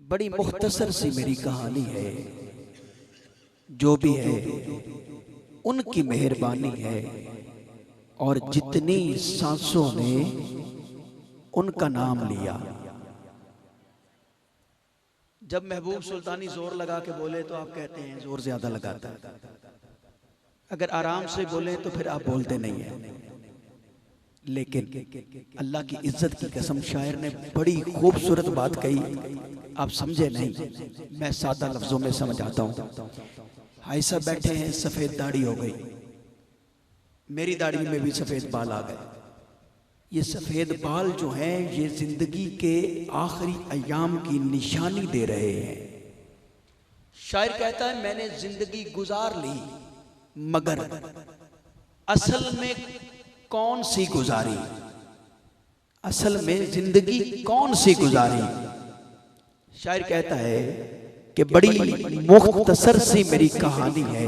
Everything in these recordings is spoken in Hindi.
बड़ी मुख्तसर सी मेरी कहानी है। जो भी है उनकी मेहरबानी है, और जितनी सांसों ने उनका नाम लिया। जब महबूब सुल्तानी जोर लगा के बोले तो आप कहते हैं जोर ज्यादा लगाता है, अगर आराम से बोले तो फिर आप बोलते नहीं हैं। लेकिन अल्लाह की इज्जत की कसम, शायर ने बड़ी खूबसूरत बात कही, आप समझे नहीं, मैं सादा लफ्जों में समझाता हूँ। भाई साहब बैठे हैं, सफेद दाढ़ी हो गई, मेरी दाढ़ी में भी सफेद बाल आ गए। ये सफेद बाल जो हैं ये जिंदगी के आखिरी अयाम की निशानी दे रहे हैं। शायर कहता है मैंने जिंदगी गुजार ली, मगर असल में कौन सी गुजारी, असल में जिंदगी कौन सी गुजारी। शायर कहता है कि बड़ी मुख्तसर सी मेरी कहानी है।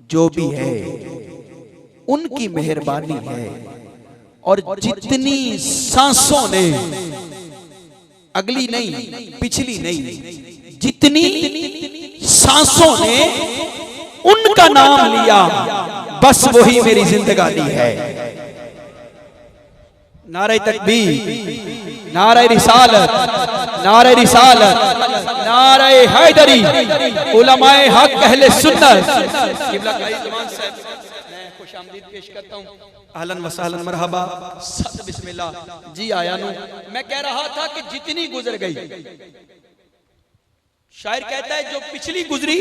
जो भी है उनकी मेहरबानी है, और जितनी सांसों ने, अगली नहीं पिछली नहीं, जितनी सांसों ने उनका नाम लिया, बस वही मेरी जिंदगानी है। नारे तकबीर, नारे रिसालत, नारे रिसालत, नारे हैदरी, उलमाए हक अहले सुन्नत। मैं खुशामदीद पेश करता हूँ। अहलन व सहलन मरहबा, सद बिस्मिल्लाह जी आया नू। मैं कह रहा था कि जितनी गुजर गई, शायर कहता है जो पिछली गुजरी,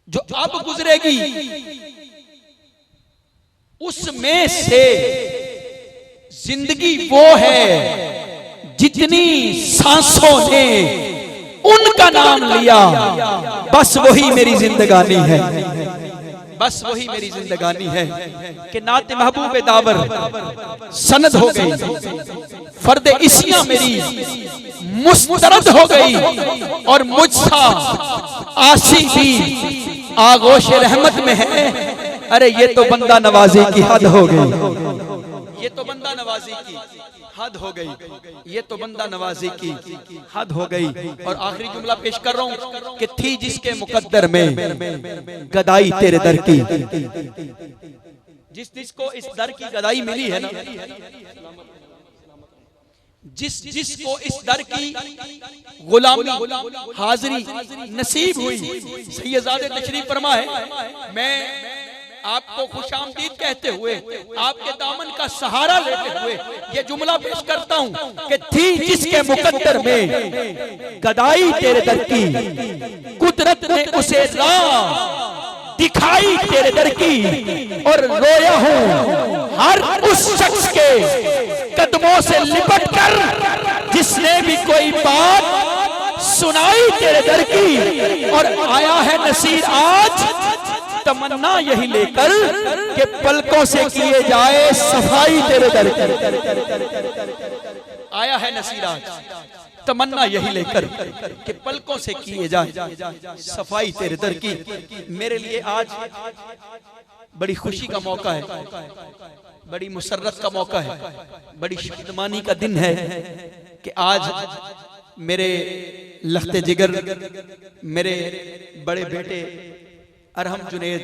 जो अब गुजरेगी, उसमें से जिंदगी वो है जितनी सांसों ने उनका नाम लिया, बस वही मेरी जिंदगानी है, बस वही मेरी जिंदगानी है। कि नाते महबूब दावर सनद हो गई, फर्दे इसियां मेरी मुस्तरद हो गई, और मुझसा आशी भी आगोश रहमत में है। अरे ये तो बंदा नवाजी की हद हो गई, ये तो बंदा नवाजी की हद हो गई, ये तो बंदा नवाजी की हद हो गई। और आखिरी जुमला पेश कर रहा हूं कि थी जिसके मुकद्दर में गदाई तेरे दर की, जिसको इस दर की गदाई मिली है ना, जिसको इस दर की गुलामी हाजिरी नसीब हुई, सैयदादे तशरीफ फरमा है। मैं आपको खुशामदीद कहते हुए, आपके दामन का सहारा लेते हुए ये जुमला पेश करता हूं कि थी जिसके मुकद्दर में गदाई तेरे दर की, कुदरत ने उसे राह दिखाई तेरे दर की, और रोया हूं हर उस शख्स के कदमों से लिपट कर जिसने भी कोई बात सुनाई तेरे दर की। और आया है नसीर आज तमन्ना यही लेकर कि पलकों से किए जाए सफाई तेरे दर की। आया है नसीर आज तमन्ना यही लेकर कि पलकों से किए जाए सफाई तेरे दर की। मेरे लिए आज बड़ी खुशी का मौका है, बड़ी मुसर्रत का मौका है, बड़ी शादमानी का दिन है कि आज मेरे लख्ते जिगर, मेरे बड़े बेटे अरहम जुनेद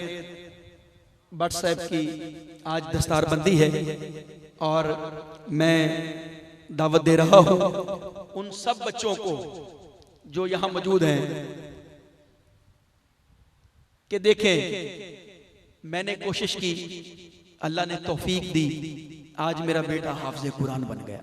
भट्ट साहब की आज दस्तारबंदी है। और मैं दावत दे रहा हूं उन सब बच्चों को जो यहां मौजूद हैं कि देखें, मैंने कोशिश की, अल्लाह ने तौफीक दी, आज मेरा बेटा हाफिज़ कुरान बन गया।